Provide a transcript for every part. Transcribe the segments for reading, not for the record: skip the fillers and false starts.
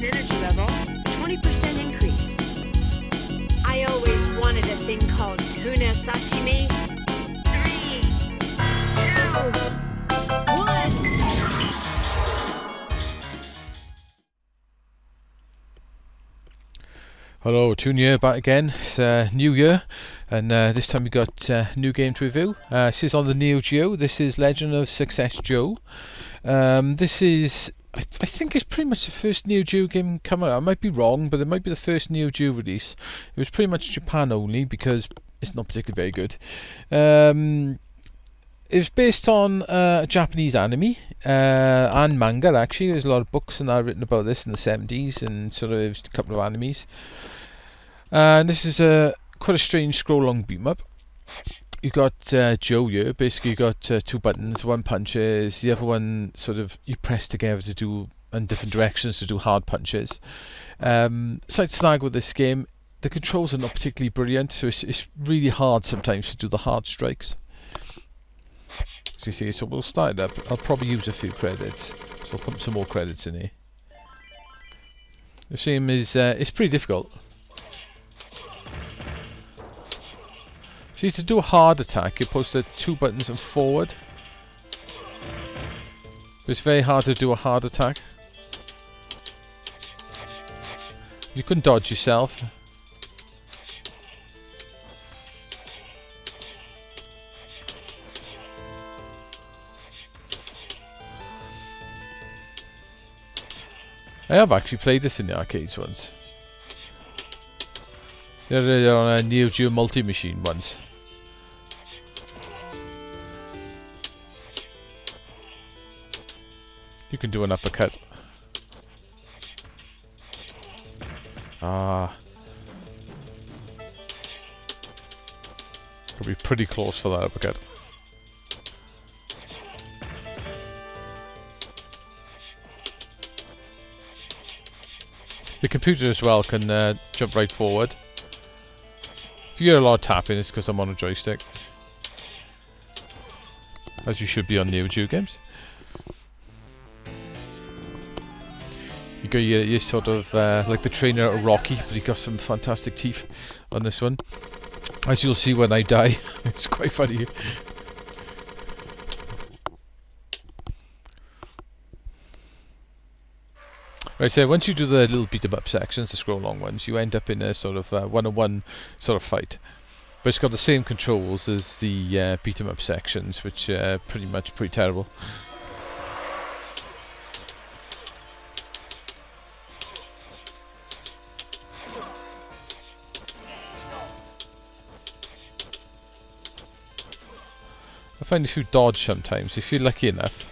energy level, 20% increase. I always wanted a thing called tuna sashimi. 3, 2, 1. Hello, Tune here back again. It's New Year, and this time we got new game to review. This is on the Neo Geo. This is Legend of Success Joe. This is, I think it's pretty much the first Neo Geo game come out. I might be wrong, but it might be the first Neo Geo release. It was pretty much Japan only because it's not particularly very good. It was based on a Japanese anime and manga actually. There's a lot of books and that written about this in the 70s and sort of a couple of animes. And this is quite a strange scroll-along beat-em-up. You've got Joe here. Basically you've got two buttons. One punches, the other one sort of you press together to do in different directions to do hard punches. Slight snag with this game, the controls are not particularly brilliant, so it's really hard sometimes to do the hard strikes. As you see, so we'll start it up. I'll probably use a few credits, so I'll put some more credits in here. The game is it's pretty difficult. See, to do a hard attack, you push the two buttons and forward. But it's very hard to do a hard attack. You can dodge yourself. I have actually played this in the arcades once. They're on a Neo Geo multi-machine once. You can do an uppercut. Ah. Could be pretty close for that uppercut. The computer as well can jump right forward. If you hear a lot of tapping, it's because I'm on a joystick. As you should be on Neo Geo games. You got your sort of like the trainer out of Rocky, but he got some fantastic teeth on this one. As you'll see when I die, it's quite funny. Right, so once you do the little beat 'em up sections, the scroll long ones, you end up in a sort of one-on-one sort of fight. But it's got the same controls as the beat 'em up sections, which are pretty terrible. I find if you dodge sometimes, if you're lucky enough.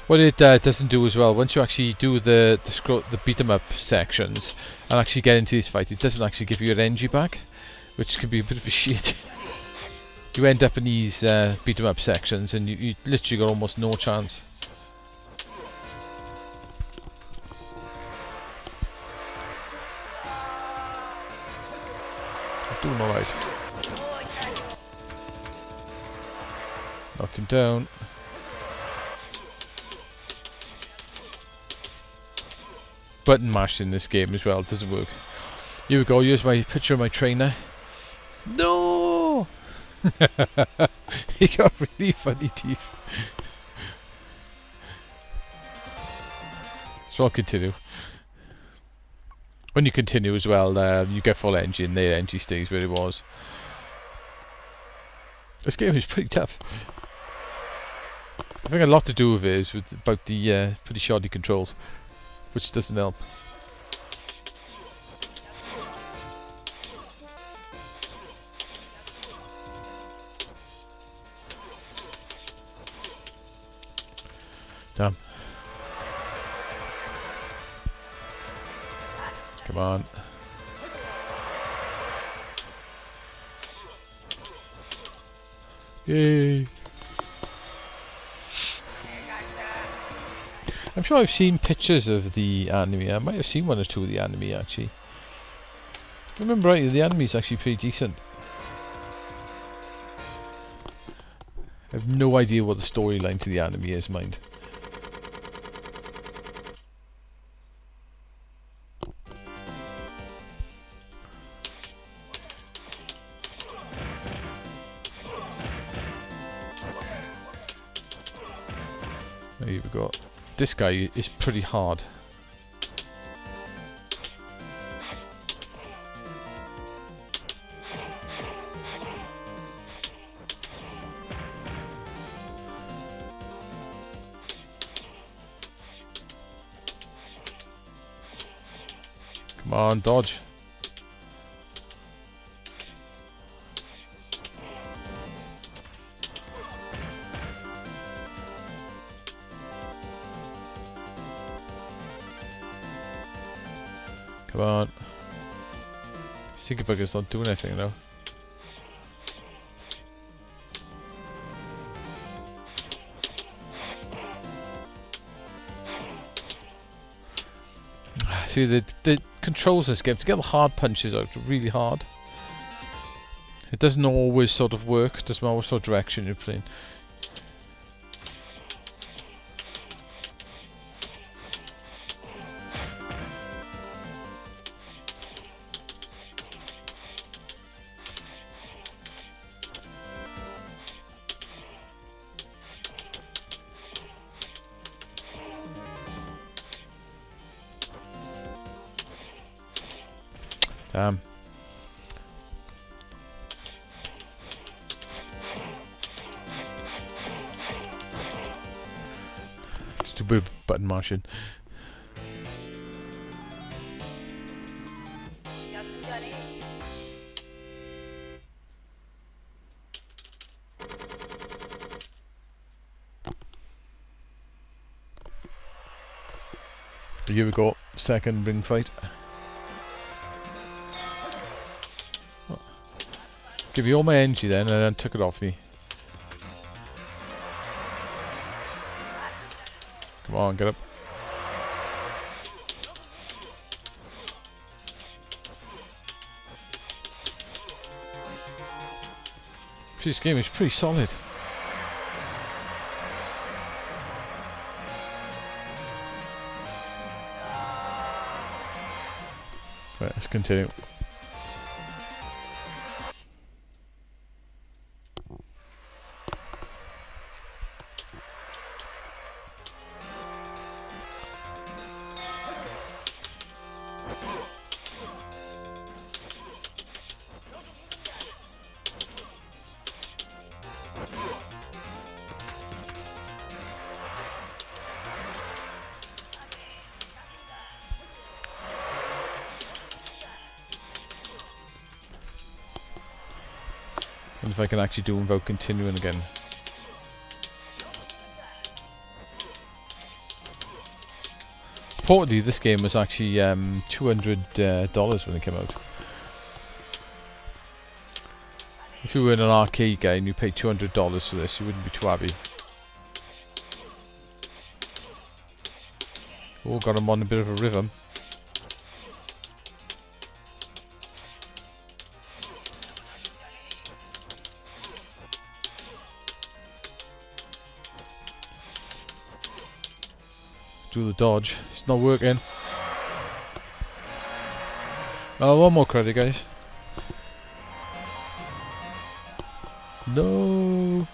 What it doesn't do as well, once you actually do the beat 'em up sections and actually get into this fight, it doesn't actually give you your energy back, which can be a bit of a shit. You end up in these beat 'em up sections and you literally got almost no chance. Doing alright. Knocked him down. Button mash in this game as well, it doesn't work. Here we go, here's my picture of my trainer. No! He got really funny teeth. So I'll continue. When you continue as well, you get full energy and the energy stays where it was. This game is pretty tough. I think a lot to do with it is about the pretty shoddy controls, which doesn't help. Damn. Come on. Yay. I'm sure I've seen pictures of the anime. I might have seen one or two of the anime actually. If I remember right, the anime is actually pretty decent. I have no idea what the storyline to the anime is, mind. There we go. This guy is pretty hard. Come on, dodge. Come on. Sticky bugger's not doing anything now. See, the controls this game, to get the hard punches out really hard. It doesn't always sort of work, it doesn't matter what sort of direction you're playing. Damn. Stupid button mashing. Here we go, second ring fight. Give you all my energy then, and then took it off me. Come on, get up. This game is pretty solid. Right, let's continue. And if I can actually do them without continuing again. Reportedly, this game was actually $200 when it came out. If you were in an arcade game and you paid $200 for this, you wouldn't be too happy. Oh, got him on a bit of a rhythm. Do the dodge. It's not working. Oh, one more credit, guys. No.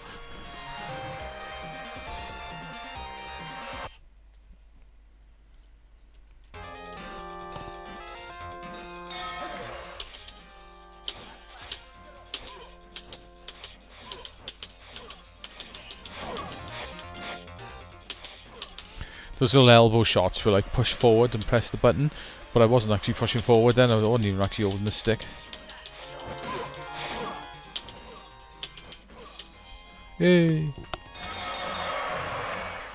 Those little elbow shots were like push forward and press the button, but I wasn't actually pushing forward then, I wasn't even actually holding the stick. Yay!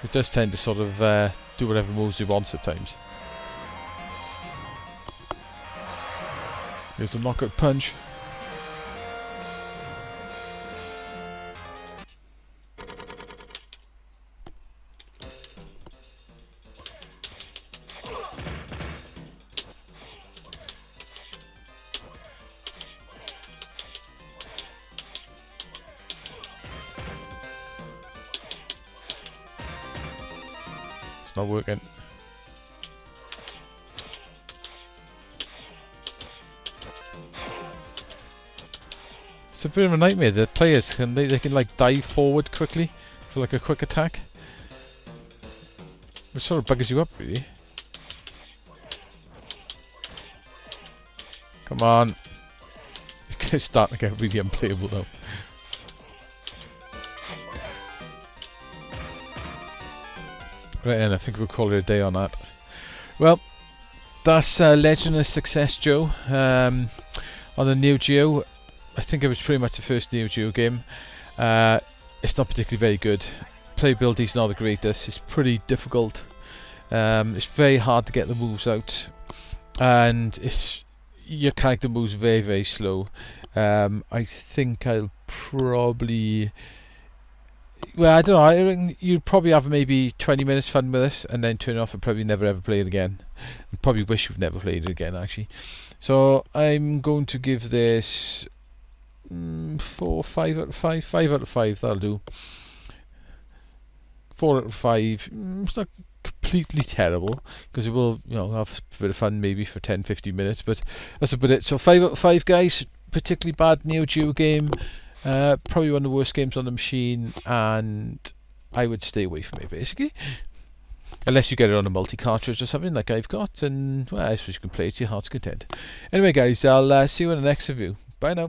It does tend to sort of do whatever moves it wants at times. Here's the knockout punch. Not working. It's a bit of a nightmare. The players can they can like dive forward quickly for like a quick attack. It sort of buggers you up, really. Come on. It's starting to get really unplayable now. Right, and I think we'll call it a day on that. Well, that's Legend of Success Joe on the Neo Geo. I think it was pretty much the first Neo Geo game. It's not particularly very good. Playability is not the greatest. It's pretty difficult. It's very hard to get the moves out, and your character moves very, very slow. I think I'll probably... Well, I don't know. I reckon you'd probably have maybe 20 minutes fun with this, and then turn it off and probably never ever play it again. And probably wish you've never played it again, actually. So I'm going to give this 5 out of 5. 5 out of 5. That'll do. 4 out of 5. It's not completely terrible, because it will, have a bit of fun maybe for 10-15 minutes, but that's about it. So 5 out of 5, guys. Particularly bad Neo Geo game. Probably one of the worst games on the machine, and I would stay away from it, basically. Unless you get it on a multi-cartridge or something like I've got, and well, I suppose you can play it to your heart's content. Anyway, guys, I'll see you in the next review. Bye now.